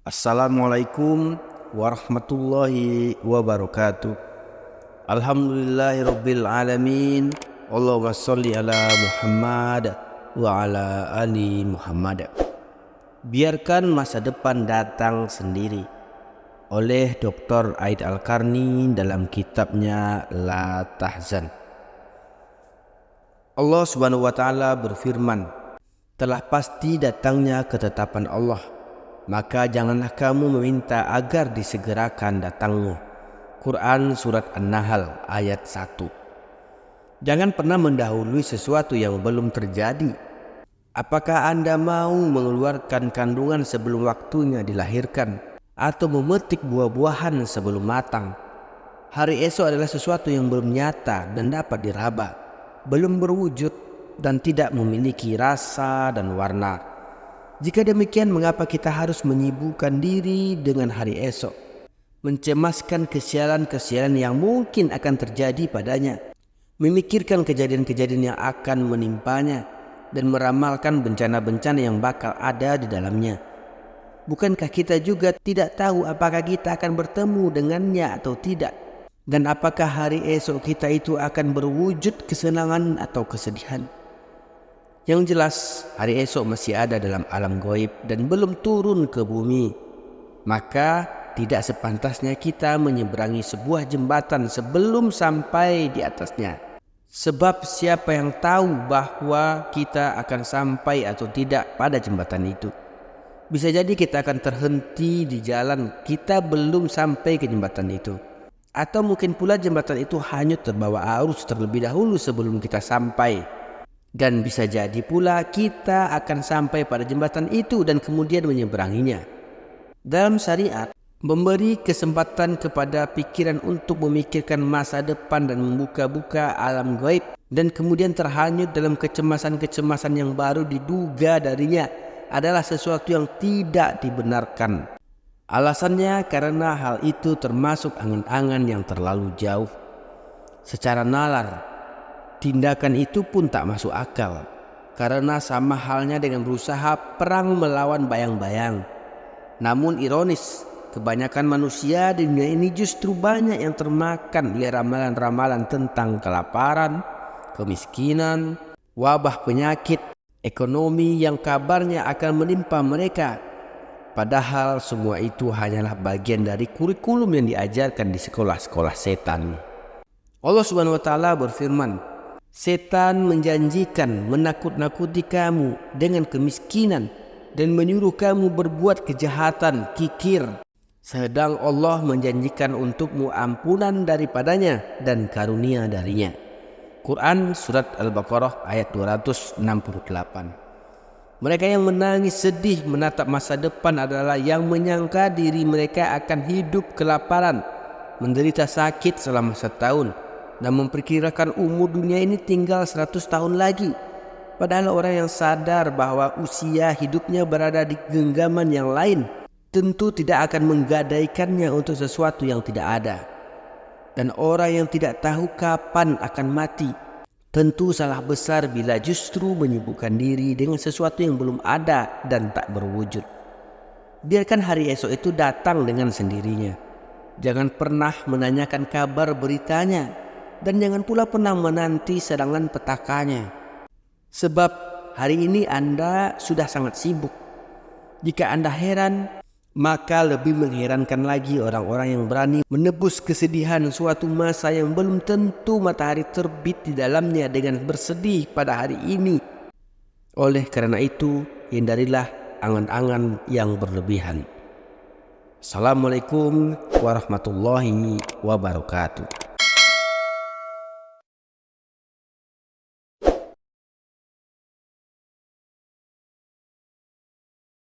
Assalamualaikum warahmatullahi wabarakatuh. Alhamdulillahirabbil alamin. Allahumma sholli ala Muhammad wa ala ali Muhammad. Biarkan masa depan datang sendiri, oleh Dr. Aid Al-Qarni dalam kitabnya La Tahzan. Allah Subhanahu wa taala berfirman, telah pasti datangnya ketetapan Allah, maka janganlah kamu meminta agar disegerakan datangnya. Quran Surat An-Nahl ayat 1. Jangan pernah mendahului sesuatu yang belum terjadi. Apakah Anda mau mengeluarkan kandungan sebelum waktunya dilahirkan, atau memetik buah-buahan sebelum matang? Hari esok adalah sesuatu yang belum nyata dan dapat diraba, belum berwujud dan tidak memiliki rasa dan warna. Jika demikian, mengapa kita harus menyibukkan diri dengan hari esok, mencemaskan kesialan-kesialan yang mungkin akan terjadi padanya, memikirkan kejadian-kejadian yang akan menimpanya, dan meramalkan bencana-bencana yang bakal ada di dalamnya? Bukankah kita juga tidak tahu apakah kita akan bertemu dengannya atau tidak, dan apakah hari esok kita itu akan berwujud kesenangan atau kesedihan? Yang jelas, hari esok masih ada dalam alam gaib dan belum turun ke bumi. Maka tidak sepantasnya kita menyeberangi sebuah jembatan sebelum sampai di atasnya. Sebab siapa yang tahu bahwa kita akan sampai atau tidak pada jembatan itu? Bisa jadi kita akan terhenti di jalan, kita belum sampai ke jembatan itu. Atau mungkin pula jembatan itu hanyut terbawa arus terlebih dahulu sebelum kita sampai. Dan bisa jadi pula kita akan sampai pada jembatan itu dan kemudian menyeberanginya. Dalam syariat, memberi kesempatan kepada pikiran untuk memikirkan masa depan dan membuka-buka alam gaib, dan kemudian terhanyut dalam kecemasan-kecemasan yang baru diduga darinya, adalah sesuatu yang tidak dibenarkan. Alasannya karena hal itu termasuk angan-angan yang terlalu jauh. Secara nalar, tindakan itu pun tak masuk akal, karena sama halnya dengan berusaha perang melawan bayang-bayang. Namun ironis, kebanyakan manusia di dunia ini justru banyak yang termakan oleh ramalan-ramalan tentang kelaparan, kemiskinan, wabah penyakit, ekonomi yang kabarnya akan menimpa mereka. Padahal semua itu hanyalah bagian dari kurikulum yang diajarkan di sekolah-sekolah setan. Allah Subhanahu wa taala berfirman, setan menjanjikan menakut-nakuti kamu dengan kemiskinan dan menyuruh kamu berbuat kejahatan, kikir. Sedang Allah menjanjikan untukmu ampunan daripadanya dan karunia darinya. Quran Surat Al-Baqarah ayat 268. Mereka yang menangis sedih menatap masa depan adalah yang menyangka diri mereka akan hidup kelaparan, menderita sakit selama setahun, dan memperkirakan umur dunia ini tinggal 100 tahun lagi. Padahal orang yang sadar bahwa usia hidupnya berada di genggaman yang lain tentu tidak akan menggadaikannya untuk sesuatu yang tidak ada. Dan orang yang tidak tahu kapan akan mati tentu salah besar bila justru menyibukkan diri dengan sesuatu yang belum ada dan tak berwujud. Biarkan hari esok itu datang dengan sendirinya. Jangan pernah menanyakan kabar beritanya, dan jangan pula pernah menanti serangan petakanya. Sebab hari ini Anda sudah sangat sibuk. Jika Anda heran, maka lebih mengherankan lagi orang-orang yang berani menebus kesedihan suatu masa yang belum tentu matahari terbit di dalamnya dengan bersedih pada hari ini. Oleh karena itu, hindarilah angan-angan yang berlebihan. Assalamualaikum warahmatullahi wabarakatuh.